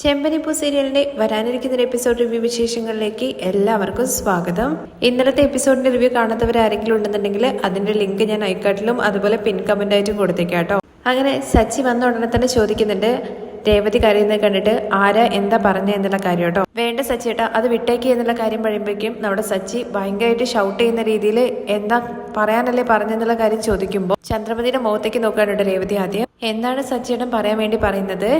ചെമ്പനിപ്പൂ സീരിയലിന്റെ വരാനിരിക്കുന്ന episode review വിശേഷങ്ങളിലേക്ക് എല്ലാവർക്കും സ്വാഗതം. ഇന്നലത്തെ എപ്പിസോഡിന്റെ റിവ്യൂ കാണാത്തവരാരെങ്കിലും ഉണ്ടെന്നുണ്ടെങ്കിൽ അതിന്റെ ലിങ്ക് ഞാൻ ഐക്കാട്ടിലും അതുപോലെ പിൻ കമന്റ് ആയിട്ടും കൊടുത്തേക്കാട്ടോ. അങ്ങനെ സച്ചി വന്ന ഉടനെ തന്നെ ചോദിക്കുന്നുണ്ട്, രേവതി കരയുന്നത് കണ്ടിട്ട് ആരാ എന്താ പറഞ്ഞ എന്നുള്ള കാര്യം കേട്ടോ. വേണ്ട സച്ചിയേട്ടാ, അത് വിട്ടേക്ക് എന്നുള്ള കാര്യം പറയുമ്പോഴേക്കും നമ്മുടെ സച്ചി ഭയങ്കരമായിട്ട് ഷൗട്ട് ചെയ്യുന്ന രീതിയിൽ എന്താ പറയാനല്ലേ പറഞ്ഞെന്നുള്ള കാര്യം ചോദിക്കുമ്പോൾ ചന്ദ്രമതിയുടെ മുഖത്തേക്ക് നോക്കാനുണ്ട് രേവതി. ആദ്യം എന്താണ് സച്ചിയേട്ടൻ പറയാൻ വേണ്ടി പറയുന്നത്?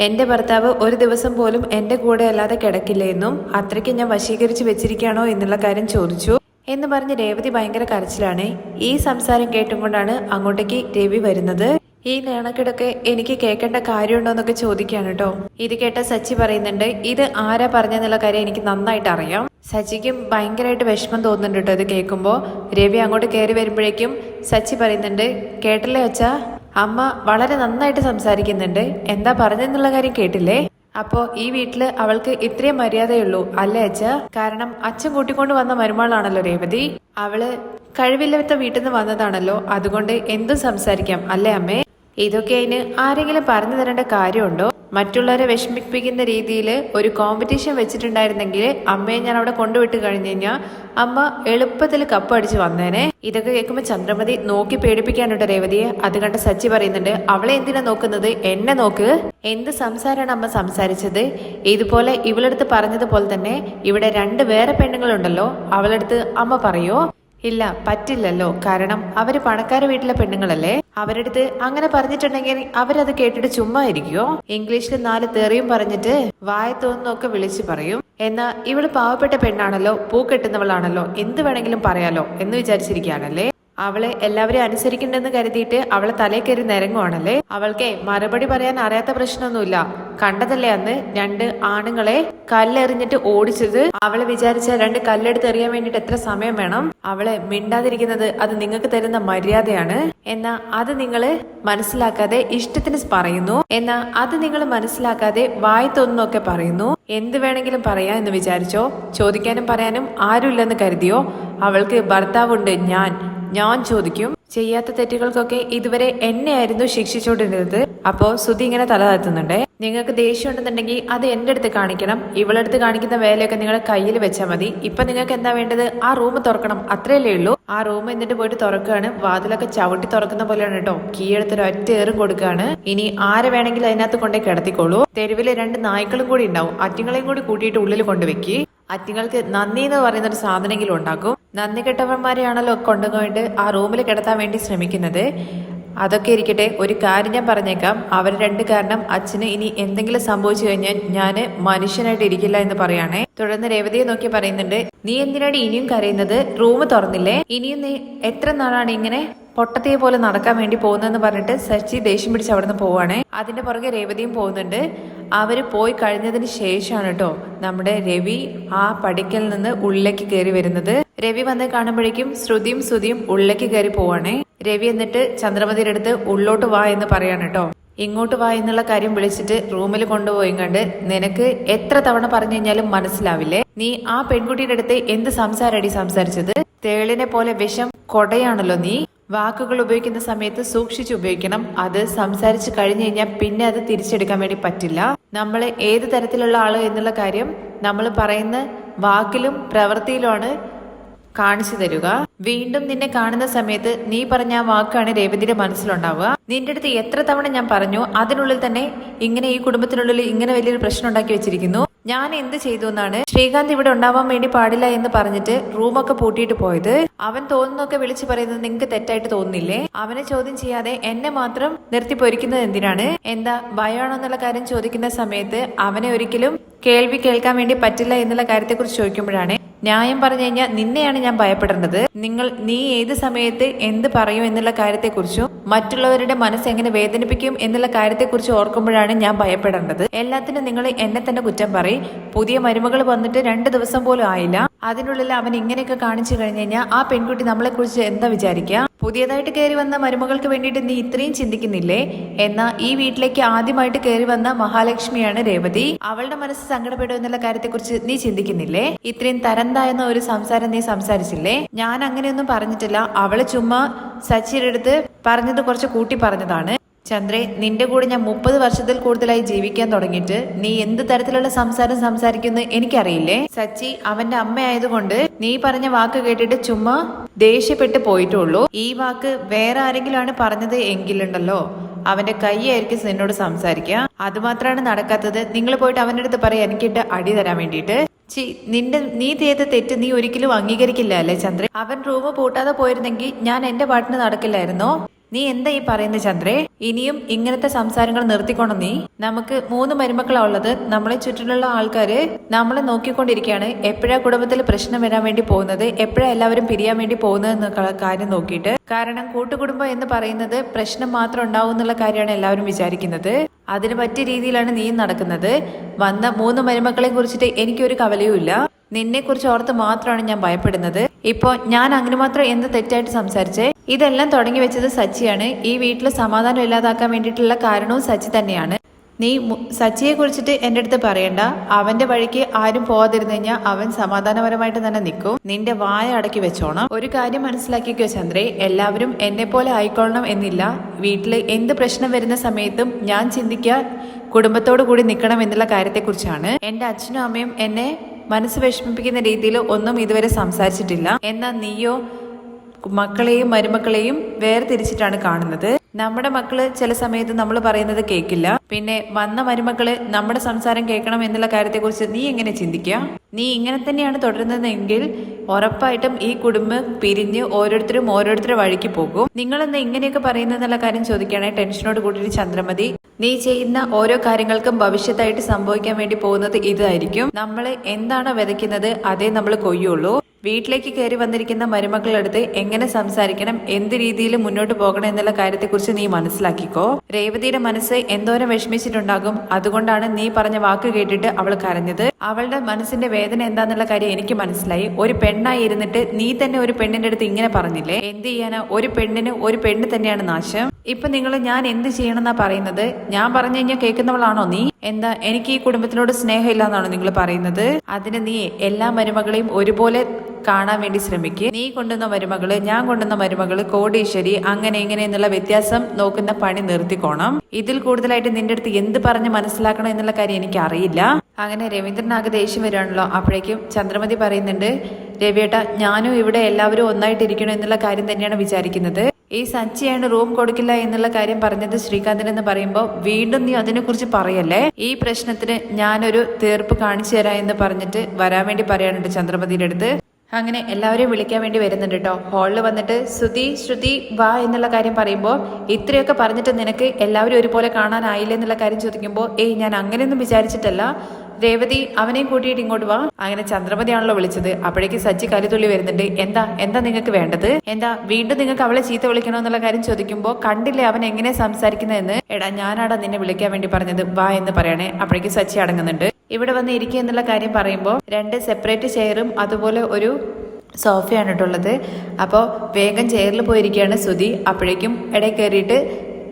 എന്റെ ഭർത്താവ് ഒരു ദിവസം പോലും എന്റെ കൂടെ അല്ലാതെ കിടക്കില്ല എന്നും അത്രയ്ക്ക് ഞാൻ വശീകരിച്ച് വെച്ചിരിക്കുകയാണോ എന്നുള്ള കാര്യം ചോദിച്ചു എന്ന് പറഞ്ഞ് രേവതി ഭയങ്കര കരച്ചിലാണ്. ഈ സംസാരം കേട്ടും കൊണ്ടാണ് അങ്ങോട്ടേക്ക് രവി വരുന്നത്. ഈ നേണക്കിടൊക്കെ എനിക്ക് കേൾക്കേണ്ട കാര്യമുണ്ടോ എന്നൊക്കെ ചോദിക്കാണ് കേട്ടോ. ഇത് കേട്ട സച്ചി പറയുന്നുണ്ട്, ഇത് ആരാ പറഞ്ഞെന്നുള്ള കാര്യം എനിക്ക് നന്നായിട്ട് അറിയാം. സച്ചിക്കും ഭയങ്കരമായിട്ട് വിഷമം തോന്നുന്നുണ്ട് കേട്ടോ ഇത് കേൾക്കുമ്പോൾ. രവി അങ്ങോട്ട് കയറി വരുമ്പോഴേക്കും സച്ചി പറയുന്നുണ്ട്, കേട്ടില്ലേ അച്ഛാ, അമ്മ വളരെ നന്നായിട്ട് സംസാരിക്കുന്നുണ്ട്, എന്താ പറഞ്ഞെന്നുള്ള കാര്യം കേട്ടില്ലേ? അപ്പോ ഈ വീട്ടില് അവൾക്ക് ഇത്രയും മര്യാദയുള്ളൂ അല്ലേ അച്ഛ? കാരണം അച്ഛൻ കൂട്ടിക്കൊണ്ട് വന്ന മരുമകളാണല്ലോ രേവതി. അവള് കഴിവില്ലാത്ത വീട്ടിൽ നിന്ന് വന്നതാണല്ലോ, അതുകൊണ്ട് എന്തും സംസാരിക്കാം അല്ലേ അമ്മേ? ഇതൊക്കെ അതിന് ആരെങ്കിലും പറഞ്ഞു തരേണ്ട കാര്യമുണ്ടോ? മറ്റുള്ളവരെ വിഷമിപ്പിക്കുന്ന രീതിയിൽ ഒരു കോമ്പറ്റീഷൻ വെച്ചിട്ടുണ്ടായിരുന്നെങ്കിൽ അമ്മയെ ഞാൻ അവിടെ കൊണ്ടുവിട്ട് കഴിഞ്ഞു കഴിഞ്ഞാൽ അമ്മ എളുപ്പത്തിൽ കപ്പ് അടിച്ച് വന്നേനെ. ഇതൊക്കെ കേൾക്കുമ്പോൾ ചന്ദ്രമതി നോക്കി പേടിപ്പിക്കാനുണ്ട് രേവതിയെ. അത് കണ്ട സച്ചി പറയുന്നുണ്ട്, അവളെ എന്തിനാ നോക്കുന്നത്, എന്നെ നോക്ക്. എന്ത് സംസാരമാണ് അമ്മ സംസാരിച്ചത്? ഇതുപോലെ ഇവളെടുത്ത് പറഞ്ഞതുപോലെ തന്നെ ഇവിടെ രണ്ട് വേറെ പെണ്ണുങ്ങളുണ്ടല്ലോ, അവളെടുത്ത് അമ്മ പറയോ? ഇല്ല, പറ്റില്ലല്ലോ. കാരണം അവര് പണക്കാര വീട്ടിലെ പെണ്ണുങ്ങളല്ലേ. അവരെടുത്ത് അങ്ങനെ പറഞ്ഞിട്ടുണ്ടെങ്കിൽ അവരത് കേട്ടിട്ട് ചുമ്മാ ഇരിക്കുവോ? ഇംഗ്ലീഷിൽ 4 തെറിയും പറഞ്ഞിട്ട് വായ തോന്നുന്നൊക്കെ വിളിച്ചു പറയും. എന്നാ ഇവള് പാവപ്പെട്ട പെണ്ണാണല്ലോ, പൂ കെട്ടുന്നവളാണല്ലോ, എന്ത് വേണമെങ്കിലും പറയാലോ എന്ന് വിചാരിച്ചിരിക്കുകയാണല്ലേ. അവളെ എല്ലാവരെയും അനുസരിക്കണ്ടെന്ന് കരുതിയിട്ട് അവളെ തലേ കയറി നിരങ്ങുവാണല്ലേ. അവൾക്ക് മറുപടി പറയാൻ അറിയാത്ത പ്രശ്നമൊന്നുമില്ല. കണ്ടതല്ലേ അന്ന് 2 ആണുങ്ങളെ കല്ലെറിഞ്ഞിട്ട് ഓടിച്ചത്? അവളെ വിചാരിച്ച 2 കല്ലെടുത്ത് എറിയാൻ വേണ്ടിട്ട് എത്ര സമയം വേണം? അവളെ മിണ്ടാതിരിക്കുന്നത് അത് നിങ്ങൾക്ക് തരുന്ന മര്യാദയാണ്. എന്നാ അത് നിങ്ങള് മനസ്സിലാക്കാതെ ഇഷ്ടത്തിന് പറയുന്നു. എന്നാ അത് നിങ്ങൾ മനസ്സിലാക്കാതെ വായത്തൊന്നൊക്കെ പറയുന്നു. എന്ത് വേണമെങ്കിലും പറയാ എന്ന് വിചാരിച്ചോ? ചോദിക്കാനും പറയാനും ആരുമില്ലെന്ന് കരുതിയോ? അവൾക്ക് ഭർത്താവുണ്ട്, ഞാൻ ചോദിക്കും. ചെയ്യാത്ത തെറ്റുകൾക്കൊക്കെ ഇതുവരെ എന്നെയായിരുന്നു ശിക്ഷിച്ചോണ്ടിരുന്നത്. അപ്പോ സുധി ഇങ്ങനെ തല താഴ്ത്തുന്നുണ്ടേ. നിങ്ങൾക്ക് ദേഷ്യം ഉണ്ടെന്നുണ്ടെങ്കിൽ അത് എന്റെ അടുത്ത് കാണിക്കണം. ഇവളടുത്ത് കാണിക്കുന്ന വേലയൊക്കെ നിങ്ങൾ കയ്യിൽ വെച്ചാൽ മതി. ഇപ്പൊ നിങ്ങൾക്ക് എന്താ വേണ്ടത്? ആ റൂം തുറക്കണം, അത്രയല്ലേ ഉള്ളൂ. ആ റൂം എന്നിട്ട് പോയിട്ട് തുറക്കുകയാണ്. വാതിലൊക്കെ ചവിട്ടി തുറക്കുന്ന പോലെയാണ് കേട്ടോ. കീ എടുത്തൊരു ഒറ്റ ഏറും കൊടുക്കുകയാണ്. ഇനി ആരെ വേണമെങ്കിലും അതിനകത്ത് കൊണ്ടേ കിടത്തിക്കോളൂ. തെരുവില് 2 നായ്ക്കളും കൂടി ഉണ്ടാവും, അറ്റിങ്ങളെയും കൂടി കൂട്ടിയിട്ട് ഉള്ളിൽ കൊണ്ടുവെക്കി. അറ്റിങ്ങൾക്ക് നന്ദി എന്ന് പറയുന്ന ഒരു സാധനമെങ്കിലും ഉണ്ടാക്കും. നന്ദി കെട്ടവന്മാരെയാണല്ലോ കൊണ്ടുപോയിട്ട് ആ റൂമിൽ കിടത്താൻ വേണ്ടി ശ്രമിക്കുന്നത്. അതൊക്കെ ഇരിക്കട്ടെ, ഒരു കാര്യം ഞാൻ പറഞ്ഞേക്കാം. അവർ 2 കാരണം അച്ഛന് ഇനി എന്തെങ്കിലും സംഭവിച്ചു കഴിഞ്ഞാൽ ഞാന് മനുഷ്യനായിട്ട് ഇരിക്കില്ല എന്ന് പറയാണേ. തുടർന്ന് രേവതിയെ നോക്കി പറയുന്നുണ്ട്, നീ എന്തിനാണ് ഇനിയും കരയുന്നത്? റൂം തുറന്നില്ലേ? ഇനിയും നീ എത്ര നാളാണ് ഇങ്ങനെ പൊട്ടത്തിയെ പോലെ നടക്കാൻ വേണ്ടി പോകുന്നതെന്ന് പറഞ്ഞിട്ട് സച്ചി ദേഷ്യം പിടിച്ച് അവിടുന്ന് പോവാണേ. അതിന്റെ പുറകെ രേവതിയും പോകുന്നുണ്ട്. അവര് പോയി കഴിഞ്ഞതിന് ശേഷമാണ് കേട്ടോ നമ്മുടെ രവി ആ പടിക്കൽ നിന്ന് ഉള്ളിലേക്ക് കയറി വരുന്നത്. രവി വന്ന് കാണുമ്പോഴേക്കും ശ്രുതിയും സുധിയും ഉള്ളിലേക്ക് കയറി പോവാണേ. രവി എന്നിട്ട് ചന്ദ്രമതിയുടെ അടുത്ത് ഉള്ളോട്ട് വാ എന്ന് പറയാണ് കേട്ടോ. ഇങ്ങോട്ട് വാ എന്നുള്ള കാര്യം വിളിച്ചിട്ട് റൂമിൽ കൊണ്ടുപോയി കണ്ട്, നിനക്ക് എത്ര തവണ പറഞ്ഞു കഴിഞ്ഞാലും മനസ്സിലാവില്ലേ? നീ ആ പെൺകുട്ടിയുടെ അടുത്ത് എന്ത് സംസാരടി സംസാരിച്ചത്? തേളിനെ പോലെ വിഷം കൊടയാണല്ലോ നീ. വാക്കുകൾ ഉപയോഗിക്കുന്ന സമയത്ത് സൂക്ഷിച്ച് ഉപയോഗിക്കണം. അത് സംസാരിച്ച് കഴിഞ്ഞു കഴിഞ്ഞാൽ പിന്നെ അത് തിരിച്ചെടുക്കാൻ വേണ്ടി പറ്റില്ല. നമ്മൾ ഏത് തരത്തിലുള്ള ആള് എന്നുള്ള കാര്യം നമ്മൾ പറയുന്ന വാക്കിലും പ്രവൃത്തിയിലുമാണ് കാണിച്ചു തരുക. വീണ്ടും നിന്നെ കാണുന്ന സമയത്ത് നീ പറഞ്ഞ ആ വാക്കാണ് രേവതിയുടെ മനസ്സിലുണ്ടാവുക. നിന്റെ അടുത്ത് എത്ര തവണ ഞാൻ പറഞ്ഞു, അതിനുള്ളിൽ തന്നെ ഇങ്ങനെ ഈ കുടുംബത്തിനുള്ളിൽ ഇങ്ങനെ വലിയൊരു പ്രശ്നം ഉണ്ടാക്കി വെച്ചിരിക്കുന്നു. ഞാൻ എന്ത് ചെയ്തു എന്നാണ്? ശ്രീകാന്ത് ഇവിടെ ഉണ്ടാവാൻ വേണ്ടി പാടില്ല എന്ന് പറഞ്ഞിട്ട് റൂമൊക്കെ പൂട്ടിയിട്ട് പോയത്. അവൻ തോന്നുന്നൊക്കെ വിളിച്ചു പറയുന്നത് നിങ്ങൾക്ക് തെറ്റായിട്ട് തോന്നുന്നില്ലേ? അവനെ ചോദ്യം ചെയ്യാതെ എന്നെ മാത്രം നിർത്തി പൊരിക്കുന്നത് എന്തിനാണ്? എന്താ ഭയമാണോ എന്നുള്ള കാര്യം ചോദിക്കുന്ന സമയത്ത് അവനെ ഒരിക്കലും കേൾവി കേൾക്കാൻ വേണ്ടി പറ്റില്ല എന്നുള്ള കാര്യത്തെക്കുറിച്ച് ചോദിക്കുമ്പോഴാണ് ന്യായം പറഞ്ഞു കഴിഞ്ഞാൽ നിന്നെയാണ് ഞാൻ ഭയപ്പെടേണ്ടത്. നീ ഏത് സമയത്ത് എന്ത് പറയും എന്നുള്ള കാര്യത്തെക്കുറിച്ചും മറ്റുള്ളവരുടെ മനസ്സ് എങ്ങനെ വേദനിപ്പിക്കും എന്നുള്ള കാര്യത്തെക്കുറിച്ച് ഓർക്കുമ്പോഴാണ് ഞാൻ ഭയപ്പെടേണ്ടത്. എല്ലാത്തിനും നിങ്ങൾ എന്നെ തന്നെ കുറ്റം പറയും. പുതിയ മരുമകൾ വന്നിട്ട് 2 ദിവസം പോലും ആയില്ല, അതിനുള്ളിൽ അവൻ ഇങ്ങനെയൊക്കെ കാണിച്ചു കഴിഞ്ഞു കഴിഞ്ഞാൽ ആ പെൺകുട്ടി നമ്മളെ കുറിച്ച് എന്താ വിചാരിക്കുക? പുതിയതായിട്ട് കയറി വന്ന മരുമകൾക്ക് വേണ്ടിയിട്ട് നീ ഇത്രയും ചിന്തിക്കുന്നില്ലേ? എന്നാ ഈ വീട്ടിലേക്ക് ആദ്യമായിട്ട് കയറി വന്ന മഹാലക്ഷ്മിയാണ് രേവതി. അവളുടെ മനസ്സ് സങ്കടപ്പെടും എന്നുള്ള കാര്യത്തെക്കുറിച്ച് നീ ചിന്തിക്കുന്നില്ലേ? ഇത്രയും തരംതായെന്ന ഒരു സംസാരം നീ സംസാരിച്ചില്ലേ? ഞാൻ അങ്ങനെയൊന്നും പറഞ്ഞിട്ടില്ല. അവള് ചുമ്മാ സച്ചിയുടെ അടുത്ത് പറഞ്ഞത് കുറച്ച് കൂട്ടി പറഞ്ഞതാണ്. ചന്ദ്രേ, നിന്റെ കൂടെ ഞാൻ 30 വർഷത്തിൽ കൂടുതലായി ജീവിക്കാൻ തുടങ്ങിയിട്ട് നീ എന്ത് തരത്തിലുള്ള സംസാരം സംസാരിക്കുന്നു എനിക്കറിയില്ലേ. സച്ചി അവന്റെ അമ്മയായതുകൊണ്ട് നീ പറഞ്ഞ വാക്ക് കേട്ടിട്ട് ചുമ്മാ ദേഷ്യപ്പെട്ട് പോയിട്ടുള്ളൂ. ഈ വാക്ക് വേറെ ആരെങ്കിലും ആണ് പറഞ്ഞത് എങ്കിലുണ്ടല്ലോ അവന്റെ കൈയായിരിക്കും നിന്നോട് സംസാരിക്കുക. അതുമാത്രമാണ് നടക്കാത്തത്. നിങ്ങൾ പോയിട്ട് അവന്റെ അടുത്ത് പറയാം എനിക്കിട്ട് അടി തരാൻ വേണ്ടിയിട്ട്. നീ ചെയ്ത തെറ്റ് നീ ഒരിക്കലും അംഗീകരിക്കില്ല അല്ലേ ചന്ദ്രേ? അവൻ റൂം പൂട്ടാതെ പോയിരുന്നെങ്കിൽ ഞാൻ എന്റെ പാട്ടിന് നടക്കില്ലായിരുന്നോ? നീ എന്താ ഈ പറയുന്നത് ചന്ദ്രേ? ഇനിയും ഇങ്ങനത്തെ സംസാരങ്ങൾ നിർത്തിക്കൊണ്ടു. നമുക്ക് 3 മരുമക്കളാ ഉള്ളത്. നമ്മളെ ചുറ്റിലുള്ള ആൾക്കാര് നമ്മളെ നോക്കിക്കൊണ്ടിരിക്കുകയാണ്. എപ്പോഴാ കുടുംബത്തിൽ പ്രശ്നം വരാൻ വേണ്ടി പോകുന്നത്, എപ്പോഴാ എല്ലാവരും പിരിയാൻ വേണ്ടി പോകുന്നത് എന്നുള്ള കാര്യം നോക്കിയിട്ട്. കാരണം കൂട്ടുകുടുംബം എന്ന് പറയുന്നത് പ്രശ്നം മാത്രം ഉണ്ടാവും എന്നുള്ള കാര്യമാണ് എല്ലാവരും വിചാരിക്കുന്നത്. അതിന് പറ്റിയ രീതിയിലാണ് നീയും നടക്കുന്നത്. വന്ന 3 മരുമക്കളെ കുറിച്ചിട്ട് എനിക്കൊരു കവലയുമില്ല. നിന്നെ കുറിച്ച് ഓർത്ത് മാത്രമാണ് ഞാൻ ഭയപ്പെടുന്നത്. ഇപ്പൊ ഞാൻ അങ്ങനെ മാത്രം എന്ത് തെറ്റായിട്ട് സംസാരിച്ചേ? ഇതെല്ലാം തുടങ്ങി വെച്ചത് സച്ചിയാണ്. ഈ വീട്ടിൽ സമാധാനം ഇല്ലാതാക്കാൻ വേണ്ടിയിട്ടുള്ള കാരണവും സച്ചി തന്നെയാണ്. നീ സച്ചിയെ കുറിച്ചിട്ട് എന്റെ അടുത്ത് പറയണ്ട. അവന്റെ വഴിക്ക് ആരും പോവാതിരുന്നു കഴിഞ്ഞാൽ അവൻ സമാധാനപരമായിട്ട് തന്നെ നിൽക്കും. നിന്റെ വായ അടക്കി വെച്ചോണം. ഒരു കാര്യം മനസ്സിലാക്കിക്കോ ചന്ദ്രേ, എല്ലാവരും എന്നെ പോലെ ആയിക്കൊള്ളണം എന്നില്ല. വീട്ടില് എന്ത് പ്രശ്നം വരുന്ന സമയത്തും ഞാൻ ചിന്തിക്കുക കുടുംബത്തോടു കൂടി നിൽക്കണം എന്നുള്ള കാര്യത്തെക്കുറിച്ചാണ്. എന്റെ അച്ഛനും അമ്മയും എന്നെ മനസ്സ് വിഷമിപ്പിക്കുന്ന രീതിയിൽ ഒന്നും ഇതുവരെ സംസാരിച്ചിട്ടില്ല. എന്നാൽ നീയോ മക്കളെയും മരുമക്കളെയും വേർതിരിച്ചിട്ടാണ് കാണുന്നത്. നമ്മുടെ മക്കള് ചില സമയത്ത് നമ്മൾ പറയുന്നത് കേൾക്കില്ല. പിന്നെ വന്ന മരുമക്കള് നമ്മുടെ സംസാരം കേൾക്കണം എന്നുള്ള കാര്യത്തെക്കുറിച്ച് നീ എങ്ങനെ ചിന്തിക്കുക? നീ ഇങ്ങനെ തന്നെയാണ് തുടരുന്നതെങ്കിൽ ഉറപ്പായിട്ടും ഈ കുടുംബം പിരിഞ്ഞ് ഓരോരുത്തരും ഓരോരുത്തരുടെ വഴിക്ക് പോകും. നിങ്ങളെന്താ ഇങ്ങനെയൊക്കെ പറയുന്നതെന്നുള്ള കാര്യം ചോദിക്കുകയാണെങ്കിൽ ടെൻഷനോട് കൂടിയിട്ട് ചന്ദ്രമതി, നീ ചെയ്യുന്ന ഓരോ കാര്യങ്ങൾക്കും ഭവിഷ്യത്തായിട്ട് സംഭവിക്കാൻ വേണ്ടി പോകുന്നത് ഇതായിരിക്കും. നമ്മൾ എന്താണോ വിതയ്ക്കുന്നത് അതേ നമ്മൾ കൊയ്യുള്ളൂ. വീട്ടിലേക്ക് കയറി വന്നിരിക്കുന്ന മരുമക്കളടുത്ത് എങ്ങനെ സംസാരിക്കണം, എന്ത് രീതിയിൽ മുന്നോട്ട് പോകണം എന്നുള്ള കാര്യത്തെക്കുറിച്ച് നീ മനസ്സിലാക്കിക്കോ. രേവതിയുടെ മനസ്സ് എന്തോരം വിഷമിച്ചിട്ടുണ്ടാകും. അതുകൊണ്ടാണ് നീ പറഞ്ഞ വാക്ക് കേട്ടിട്ട് അവൾ കരഞ്ഞത്. അവളുടെ മനസ്സിന്റെ വേദന എന്താന്നുള്ള കാര്യം എനിക്ക് മനസ്സിലായി. ഒരു പെണ്ണായി ഇരുന്നിട്ട് നീ തന്നെ ഒരു പെണ്ണിന്റെ അടുത്ത് ഇങ്ങനെ പറഞ്ഞില്ലേ? എന്ത് ചെയ്യാനാ? ഒരു പെണ്ണിന് ഒരു പെണ്ണ് തന്നെയാണ് നാശം. ഇപ്പൊ നിങ്ങൾ ഞാൻ എന്ത് ചെയ്യണമെന്നാ പറയുന്നത്? ഞാൻ പറഞ്ഞു കഴിഞ്ഞാൽ കേൾക്കുന്നവളാണോ നീ? എന്താ എനിക്ക് ഈ കുടുംബത്തിനോട് സ്നേഹം ഇല്ലാന്നാണോ നിങ്ങൾ പറയുന്നത്? അതിന് നീ എല്ലാ മരുമകളെയും ഒരുപോലെ കാണാൻ വേണ്ടി ശ്രമിക്കുക. നീ കൊണ്ടുവന്ന മരുമകള്, ഞാൻ കൊണ്ടുവന്ന മരുമകള്, കോടീശ്വരി, അങ്ങനെ ഇങ്ങനെ എന്നുള്ള വ്യത്യാസം നോക്കുന്ന പണി നിർത്തിക്കോണം. ഇതിൽ കൂടുതലായിട്ട് നിന്റെ അടുത്ത് എന്ത് പറഞ്ഞ് മനസ്സിലാക്കണം എന്നുള്ള കാര്യം എനിക്ക് അറിയില്ല. അങ്ങനെ രവീന്ദ്രനാകെ ദേഷ്യം വരികയാണല്ലോ. അപ്പോഴേക്കും ചന്ദ്രമതി പറയുന്നുണ്ട്, രവിയേട്ട ഞാനും ഇവിടെ എല്ലാവരും ഒന്നായിട്ടിരിക്കണം എന്നുള്ള കാര്യം തന്നെയാണ് വിചാരിക്കുന്നത്. ഈ സച്ചിയാണ് റൂം കൊടുക്കില്ല എന്നുള്ള കാര്യം പറഞ്ഞത് ശ്രീകാന്തൻ എന്ന് പറയുമ്പോൾ വീണ്ടും നീ അതിനെക്കുറിച്ച് പറയല്ലേ? ഈ പ്രശ്നത്തിന് ഞാനൊരു തീർപ്പ് കാണിച്ചു തരാം എന്ന് പറഞ്ഞിട്ട് വരാൻ വേണ്ടി പറയാനുണ്ട് ചന്ദ്രമതിയുടെ അടുത്ത്. അങ്ങനെ എല്ലാവരെയും വിളിക്കാൻ വേണ്ടി വരുന്നുണ്ട് കേട്ടോ. ഹാളിൽ വന്നിട്ട് ശ്രുതി വാ എന്നുള്ള കാര്യം പറയുമ്പോൾ ഇത്രയൊക്കെ പറഞ്ഞിട്ട് നിനക്ക് എല്ലാവരും ഒരുപോലെ കാണാനായില്ല എന്നുള്ള കാര്യം ചോദിക്കുമ്പോൾ ഞാൻ അങ്ങനെയൊന്നും വിചാരിച്ചിട്ടല്ല, രേവതി അവനെയും കൂട്ടിയിട്ട് ഇങ്ങോട്ട് വാ. അങ്ങനെ ചന്ദ്രമതിയാണല്ലോ വിളിച്ചത്. അപ്പോഴേക്ക് സച്ചി കലിതുള്ളി വരുന്നുണ്ട്. എന്താ നിങ്ങൾക്ക് വേണ്ടത്? എന്താ വീണ്ടും നിങ്ങൾക്ക് അവളെ ചീത്ത വിളിക്കണോ എന്നുള്ള കാര്യം ചോദിക്കുമ്പോൾ കണ്ടില്ലേ അവൻ എങ്ങനെ സംസാരിക്കുന്നതെന്ന്? എടാ ഞാനാടാ നിന്നെ വിളിക്കാൻ വേണ്ടി പറഞ്ഞത്, വാ എന്ന് പറയണേ. അപ്പോഴേക്ക് സച്ചി അടങ്ങുന്നുണ്ട്. ഇവിടെ വന്ന് ഇരിക്കുക എന്നുള്ള കാര്യം പറയുമ്പോൾ 2 സെപ്പറേറ്റ് ചെയറും അതുപോലെ ഒരു സോഫയാണ് ഇട്ടുള്ളത്. അപ്പോൾ വേഗം ചെയറിൽ പോയിരിക്കുകയാണ് ശ്രുതി. അപ്പോഴേക്കും ഇടയിൽ കയറിയിട്ട്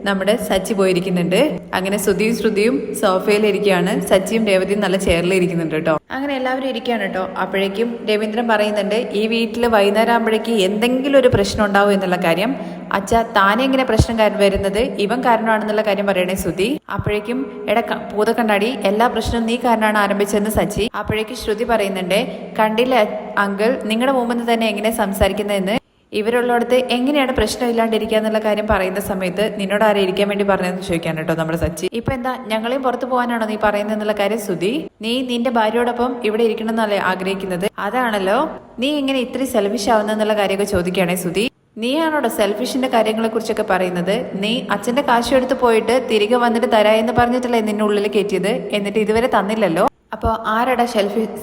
നമ്മുടെ സച്ചി പോയിരിക്കുന്നുണ്ട്. അങ്ങനെ ശ്രുതിയും സോഫയിൽ ഇരിക്കുകയാണ്. സച്ചിയും രേവതിയും നല്ല ചെയറിൽ ഇരിക്കുന്നുണ്ട് കേട്ടോ. അങ്ങനെ എല്ലാവരും ഇരിക്കുകയാണ് കേട്ടോ. അപ്പോഴേക്കും രവീന്ദ്രൻ പറയുന്നുണ്ട്, ഈ വീട്ടിൽ വൈകുന്നേരം ആകുമ്പോഴേക്ക് എന്തെങ്കിലും ഒരു പ്രശ്നം ഉണ്ടാവും എന്നുള്ള കാര്യം. അച്ഛ താനെ ഇങ്ങനെ പ്രശ്നം വരുന്നത് ഇവൻ കാരണമാണെന്നുള്ള കാര്യം പറയണേ ശ്രുതി. അപ്പോഴേക്കും പൂതക്കണ്ണാടി എല്ലാ പ്രശ്നവും നീ കാരണമാണ് ആരംഭിച്ചതെന്ന് സച്ചി. അപ്പോഴേക്കും ശ്രുതി പറയുന്നുണ്ട്, കണ്ടില്ല അങ്കിൾ നിങ്ങളുടെ മുമ്പ് തന്നെ എങ്ങനെ സംസാരിക്കുന്നതെന്ന്. ഇവരുള്ളടത്ത് എങ്ങനെയാണ് പ്രശ്നം ഇല്ലാണ്ടിരിക്കുക എന്നുള്ള കാര്യം പറയുന്ന സമയത്ത് നിന്നോട് ആരെ ഇരിക്കാൻ വേണ്ടി പറഞ്ഞതെന്ന് ചോദിക്കാൻ കേട്ടോ നമ്മുടെ സച്ചി. ഇപ്പൊ എന്താ ഞങ്ങളെയും പുറത്തു പോകാനാണോ നീ പറയുന്നത് എന്നുള്ള കാര്യം ശ്രുതി. നീ നിന്റെ ഭാര്യയോടൊപ്പം ഇവിടെ ഇരിക്കണം എന്നല്ലേ ആഗ്രഹിക്കുന്നത്? അതാണല്ലോ നീ ഇങ്ങനെ ഇത്രയും സെൽഫിഷ് ആവുന്ന എന്നുള്ള കാര്യമൊക്കെ ചോദിക്കുകയാണെ ശ്രുതി. നീയാണോടോ സെൽഫിഷിന്റെ കാര്യങ്ങളെ കുറിച്ചൊക്കെ പറയുന്നത്? നീ അച്ഛന്റെ കാശ് എടുത്ത് പോയിട്ട് തിരികെ വന്നിട്ട് തരാമെന്ന് പറഞ്ഞിട്ടല്ലേ നിന്നെ ഉള്ളിൽ കയറ്റിയത്, എന്നിട്ട് ഇതുവരെ തന്നില്ലല്ലോ. അപ്പോൾ ആരാടാ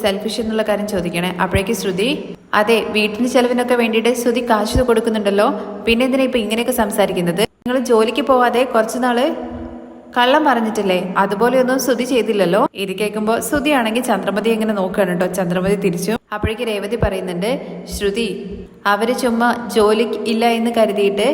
സെൽഫിഷ് എന്നുള്ള കാര്യം ചോദിക്കണേ. അപ്പോഴേക്ക് ശ്രുതി, അതെ വീട്ടിന് ചെലവിനൊക്കെ വേണ്ടിയിട്ട് ശ്രുതി കാശ് കൊടുക്കുന്നുണ്ടല്ലോ, പിന്നെ എന്തിനാ ഇപ്പൊ ഇങ്ങനെയൊക്കെ സംസാരിക്കുന്നത്? നിങ്ങൾ ജോലിക്ക് പോവാതെ കുറച്ചുനാള് കള്ളം പറഞ്ഞിട്ടില്ലേ? അതുപോലെയൊന്നും ശ്രുതി ചെയ്തില്ലല്ലോ. ഇത് കേൾക്കുമ്പോൾ ശ്രുതി ആണെങ്കിൽ ചന്ദ്രമതി എങ്ങനെ നോക്കുകയാണ് കേട്ടോ. ചന്ദ്രമതി തിരിച്ചു. അപ്പോഴേക്ക് രേവതി പറയുന്നുണ്ട്, ശ്രുതി അവര് ചുമ്മാ ജോലി ഇല്ല എന്ന് കരുതിയിട്ട്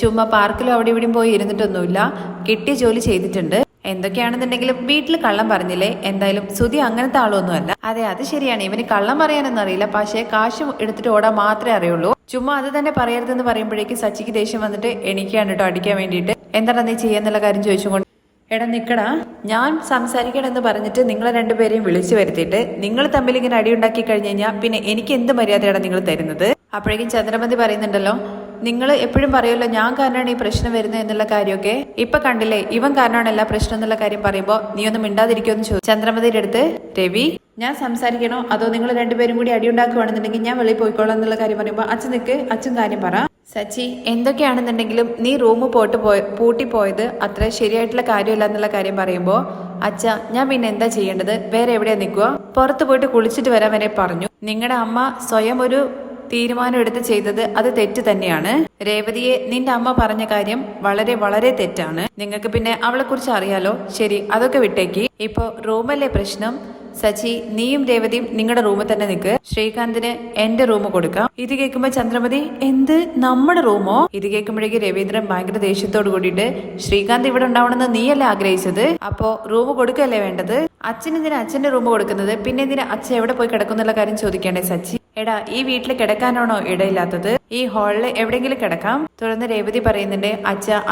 ചുമ്മാ പാർക്കിലും അവിടെ ഇവിടെയും പോയി ഇരുന്നിട്ടൊന്നുമില്ല, കിട്ടിയ ജോലി ചെയ്തിട്ടുണ്ട്. എന്തൊക്കെയാണെന്നുണ്ടെങ്കിലും വീട്ടിൽ കള്ളം പറഞ്ഞില്ലേ? എന്തായാലും ശ്രുതി അങ്ങനത്തെ ആളൊന്നുമല്ല. അതെ അത് ശരിയാണ്, ഇവന് കള്ളം പറയാനൊന്നും അറിയില്ല, പക്ഷേ കാശ് എടുത്തിട്ട് ഓടാൻ മാത്രമേ അറിയുള്ളൂ. ചുമ്മാ അത് തന്നെ പറയരുതെന്ന് പറയുമ്പോഴേക്കും സച്ചിക്ക് ദേഷ്യം വന്നിട്ട് എണീക്കാണ് കേട്ടോ അടിക്കാൻ വേണ്ടിയിട്ട്. എന്താണ് നീ ചെയ്യാന്നുള്ള കാര്യം ചോദിച്ചുകൊണ്ട് എടാ നിക്കടാ, ഞാൻ സംസാരിക്കണമെന്ന് പറഞ്ഞിട്ട് നിങ്ങളെ രണ്ടുപേരെയും വിളിച്ചു വരുത്തിയിട്ട് നിങ്ങൾ തമ്മിൽ ഇങ്ങനെ അടിയുണ്ടാക്കി കഴിഞ്ഞു കഴിഞ്ഞാൽ പിന്നെ എനിക്ക് എന്ത് മര്യാദയാണ് നിങ്ങൾ തരുന്നത്? അപ്പോഴേക്കും ചന്ദ്രമതി പറയുന്നുണ്ടല്ലോ, നിങ്ങൾ എപ്പോഴും പറയുമല്ലോ ഞാൻ കാരണമാണ് ഈ പ്രശ്നം വരുന്നത് എന്നുള്ള കാര്യമൊക്കെ. ഇപ്പൊ കണ്ടില്ലേ, ഇവൻ കാരണമാണ് എല്ലാ പ്രശ്നം എന്നുള്ള കാര്യം പറയുമ്പോൾ നീ ഒന്നും മിണ്ടാതിരിക്കുമെന്ന് ചോദിച്ചു ചന്ദ്രമതിയുടെ അടുത്ത് രവി. ഞാൻ സംസാരിക്കണോ അതോ നിങ്ങൾ രണ്ടുപേരും കൂടി അടിയുണ്ടാക്കുവാണെന്നുണ്ടെങ്കിൽ ഞാൻ വെളിയിൽ പോയിക്കോളാം എന്നുള്ള കാര്യം പറയുമ്പോൾ അച്ഛൻ നിൽക്ക്, അച്ഛൻ കാര്യം പറ. സച്ചി, എന്തൊക്കെയാണെന്നുണ്ടെങ്കിലും നീ റൂം പൂട്ടിപ്പോയത് അത്ര ശരിയായിട്ടുള്ള കാര്യമല്ല എന്നുള്ള കാര്യം പറയുമ്പോൾ അച്ഛ ഞാൻ പിന്നെ എന്താ ചെയ്യേണ്ടത്? വേറെ എവിടെയാ നിൽക്കുക? പുറത്ത് പോയിട്ട് കുളിച്ചിട്ട് വരാൻ വരെ പറഞ്ഞു. നിങ്ങളുടെ അമ്മ സ്വയം ഒരു തീരുമാനം എടുത്ത് ചെയ്തത് അത് തെറ്റ് തന്നെയാണ്. രേവതിയെ നിന്റെ അമ്മ പറഞ്ഞ കാര്യം വളരെ വളരെ തെറ്റാണ്. നിങ്ങൾക്ക് പിന്നെ അവളെ കുറിച്ച് അറിയാലോ. ശരി, അതൊക്കെ വിട്ടേക്ക്. ഇപ്പൊ റൂമല്ലേ പ്രശ്നം? സച്ചി, നീയും രേവതിയും നിങ്ങളുടെ റൂമിൽ തന്നെ നിൽക്ക്. ശ്രീകാന്തിന് എന്റെ റൂം കൊടുക്കാം. ഇത് കേൾക്കുമ്പോ ചന്ദ്രമതി, എന്ത് നമ്മുടെ റൂമോ? ഇത് കേൾക്കുമ്പോഴേക്ക് രവീന്ദ്രൻ ഭയങ്കര ദേഷ്യത്തോട് കൂടിയിട്ട്, ശ്രീകാന്ത് ഇവിടെ ഉണ്ടാവണമെന്ന് നീയല്ലേ ആഗ്രഹിച്ചത്? അപ്പോ റൂം കൊടുക്കല്ലേ വേണ്ടത്? അച്ഛനെന്തിനാ അച്ഛന്റെ റൂം കൊടുക്കുന്നത്? പിന്നെ എന്തിനാ അച്ഛൻ എവിടെ പോയി കിടക്കുന്നുള്ള കാര്യം ചോദിക്കണ്ടേ സച്ചി? എടാ, ഈ വീട്ടിൽ കിടക്കാനാണോ ഇടയില്ലാത്തത്? ഈ ഹാളില് എവിടെയെങ്കിലും കിടക്കാം. തുടർന്ന് രേവതി പറയുന്നുണ്ട്,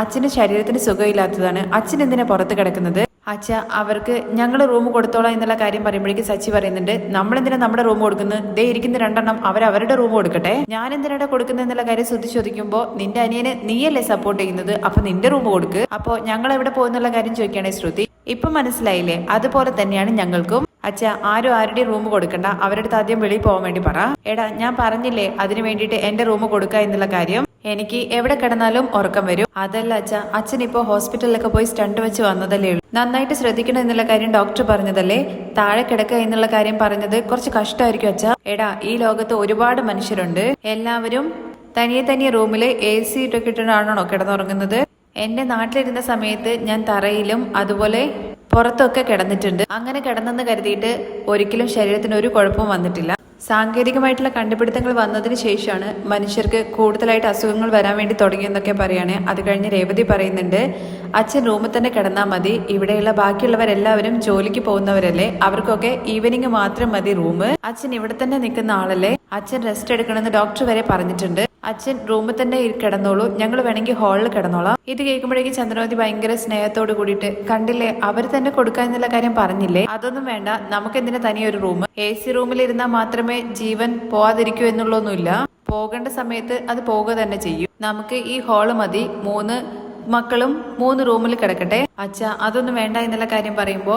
അച്ഛന് ശരീരത്തിന് സുഖമില്ലാത്തതാണ്, അച്ഛൻ എന്തിനാ പുറത്ത് കിടക്കുന്നത്? അച്ഛ, അവർക്ക് ഞങ്ങൾ റൂം കൊടുത്തോളാം എന്നുള്ള കാര്യം പറയുമ്പോഴേക്ക് സച്ചി പറയുന്നുണ്ട്, നമ്മളെന്തിനാ നമ്മുടെ റൂം കൊടുക്കുന്നത്? ദേ ഇരിക്കുന്ന രണ്ടെണ്ണം അവരവരുടെ റൂം കൊടുക്കട്ടെ, ഞാൻ എന്തിനാ കൊടുക്കുന്നത് എന്നുള്ള കാര്യം ശ്രുതി ചോദിക്കുമ്പോൾ നിന്റെ അനിയനെ നീയല്ലേ സപ്പോർട്ട് ചെയ്യുന്നത്, അപ്പൊ നിന്റെ റൂം കൊടുക്ക്. അപ്പോ ഞങ്ങൾ എവിടെ പോകുന്നുള്ള കാര്യം ചോദിക്കുകയാണെ ശ്രുതി. ഇപ്പൊ മനസ്സിലായില്ലേ? അതുപോലെ തന്നെയാണ് ഞങ്ങൾക്കും. അച്ഛ, ആരും ആരുടെ റൂം കൊടുക്കണ്ട, അവരുടെ അടുത്ത് ആദ്യം വെളിയിൽ പോകാൻ വേണ്ടി പറ. എടാ, ഞാൻ പറഞ്ഞില്ലേ അതിന് വേണ്ടിയിട്ട് എന്റെ റൂം കൊടുക്കുക എന്നുള്ള കാര്യം. എനിക്ക് എവിടെ കിടന്നാലും ഉറക്കം വരും. അതല്ല അച്ഛ, അച്ഛൻ ഇപ്പോ ഹോസ്പിറ്റലിലൊക്കെ പോയി സ്റ്റണ്ട് വെച്ച് വന്നതല്ലേ ഉള്ളൂ. നന്നായിട്ട് ശ്രദ്ധിക്കണം എന്നുള്ള കാര്യം ഡോക്ടർ പറഞ്ഞതല്ലേ. താഴെ കിടക്കുക എന്നുള്ള കാര്യം പറഞ്ഞത് കുറച്ച് കഷ്ടമായിരിക്കും അച്ഛ. എടാ, ഈ ലോകത്ത് ഒരുപാട് മനുഷ്യരുണ്ട്. എല്ലാവരും തനിയെ റൂമില് AC ഇട്ടൊക്കെ ഇട്ടിട്ടാണോ കിടന്നുറങ്ങുന്നത്? എന്റെ നാട്ടിലിരുന്ന സമയത്ത് ഞാൻ തറയിലും അതുപോലെ പുറത്തൊക്കെ കിടന്നിട്ടുണ്ട്. അങ്ങനെ കിടന്നെന്ന് കരുതിയിട്ട് ഒരിക്കലും ശരീരത്തിന് ഒരു കുഴപ്പവും വന്നിട്ടില്ല. സാങ്കേതികമായിട്ടുള്ള കണ്ടുപിടുത്തങ്ങൾ വന്നതിന് ശേഷമാണ് മനുഷ്യർക്ക് കൂടുതലായിട്ട് അസുഖങ്ങൾ വരാൻ വേണ്ടി തുടങ്ങിയെന്നൊക്കെ പറയാണ്. അത് കഴിഞ്ഞ് രേവതി പറയുന്നുണ്ട്, അച്ഛൻ റൂമിൽ തന്നെ കിടന്നാൽ മതി. ഇവിടെയുള്ള ബാക്കിയുള്ളവരെല്ലാവരും ജോലിക്ക് പോകുന്നവരല്ലേ, അവർക്കൊക്കെ ഈവനിങ് മാത്രം മതി റൂം. അച്ഛൻ ഇവിടെ തന്നെ നിൽക്കുന്ന ആളല്ലേ, അച്ഛൻ റെസ്റ്റ് എടുക്കണമെന്ന് ഡോക്ടർ വരെ പറഞ്ഞിട്ടുണ്ട്. അച്ഛൻ റൂമിൽ തന്നെ കിടന്നോളൂ, ഞങ്ങൾ വേണമെങ്കിൽ ഹാളിൽ കിടന്നോളാം. ഇത് കേൾക്കുമ്പോഴേക്കും ചന്ദ്രമതി ഭയങ്കര സ്നേഹത്തോട് കൂടിയിട്ട്, കണ്ടില്ലേ അവർ തന്നെ കൊടുക്കാൻ എന്നുള്ള കാര്യം പറഞ്ഞില്ലേ, അതൊന്നും വേണ്ട, നമുക്ക് എന്തിനാ തനിയൊരു റൂം? AC റൂമിൽ ഇരുന്നാൽ മാത്രമേ ജീവൻ പോവാതിരിക്കൂ എന്നുള്ളൊന്നുമില്ല. പോകേണ്ട സമയത്ത് അത് പോവുക തന്നെ ചെയ്യും. നമുക്ക് ഈ ഹാള് മതി, 3 മക്കളും 3 റൂമിൽ കിടക്കട്ടെ. അച്ഛ, അതൊന്നും വേണ്ട എന്നുള്ള കാര്യം പറയുമ്പോ,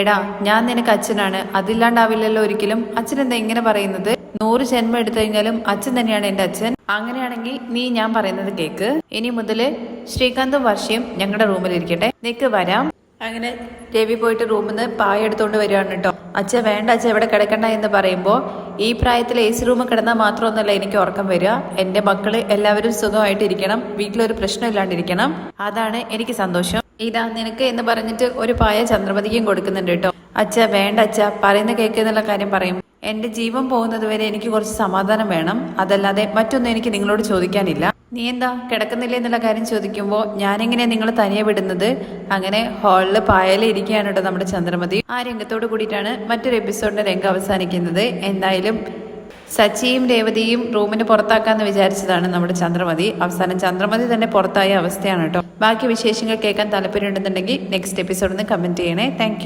എടാ ഞാൻ നിനക്ക് അച്ഛനാണ്, അതില്ലാണ്ടാവില്ലല്ലോ ഒരിക്കലും. അച്ഛൻ എന്താ ഇങ്ങനെ പറയുന്നത്? 100 ജന്മം എടുത്തു കഴിഞ്ഞാലും അച്ഛൻ തന്നെയാണ് എന്റെ അച്ഛൻ. അങ്ങനെയാണെങ്കിൽ നീ ഞാൻ പറയുന്നത് കേക്ക്. ഇനി മുതല് ശ്രീകാന്തും വർഷയും ഞങ്ങളുടെ റൂമിലിരിക്കട്ടെ, നിക്ക് വരാം. അങ്ങനെ രവി പോയിട്ട് റൂമിൽ നിന്ന് പായ എടുത്തോണ്ട് വരികയാണ് കേട്ടോ. അച്ഛ വേണ്ട, അച്ഛ എവിടെ കിടക്കണ്ട എന്ന് പറയുമ്പോൾ, ഈ പ്രായത്തിൽ AC റൂമിൽ കിടന്നാൽ മാത്രമൊന്നുമല്ല എനിക്ക് ഉറക്കം വരിക, എന്റെ മക്കള് എല്ലാവരും സുഖമായിട്ടിരിക്കണം, വീട്ടിലൊരു പ്രശ്നം ഇല്ലാണ്ടിരിക്കണം, അതാണ് എനിക്ക് സന്തോഷം. ഇതാ നിനക്ക് എന്ന് പറഞ്ഞിട്ട് ഒരു പായ ചന്ദ്രമതിക്കും കൊടുക്കുന്നുണ്ട് കേട്ടോ. അച്ഛ വേണ്ട അച്ഛ, പറയുന്ന കേക്ക് എന്നുള്ള കാര്യം പറയും. എന്റെ ജീവൻ പോകുന്നത് വരെ എനിക്ക് കുറച്ച് സമാധാനം വേണം, അതല്ലാതെ മറ്റൊന്നും എനിക്ക് നിങ്ങളോട് ചോദിക്കാനില്ല. നീ എന്താ കിടക്കുന്നില്ല എന്നുള്ള കാര്യം ചോദിക്കുമ്പോൾ, ഞാനെങ്ങനെയാ നിങ്ങൾ തനിയെ വിടുന്നത്? അങ്ങനെ ഹാളില് പായല് ഇരിക്കുകയാണ് കേട്ടോ നമ്മുടെ ചന്ദ്രമതി. ആ രംഗത്തോട് കൂടിയിട്ടാണ് മറ്റൊരു എപ്പിസോഡിന്റെ രംഗം അവസാനിക്കുന്നത്. എന്തായാലും സച്ചിയും രേവതിയും റൂമിന് പുറത്താക്കാന്ന് വിചാരിച്ചതാണ് നമ്മുടെ ചന്ദ്രമതി. അവസാനം ചന്ദ്രമതി തന്നെ പുറത്തായ അവസ്ഥയാണ് കേട്ടോ. ബാക്കി വിശേഷങ്ങൾ കേൾക്കാൻ താല്പര്യം ഉണ്ടെന്നുണ്ടെങ്കിൽ നെക്സ്റ്റ് എപ്പിസോഡിൽ നിന്ന് കമന്റ് ചെയ്യണേ. താങ്ക്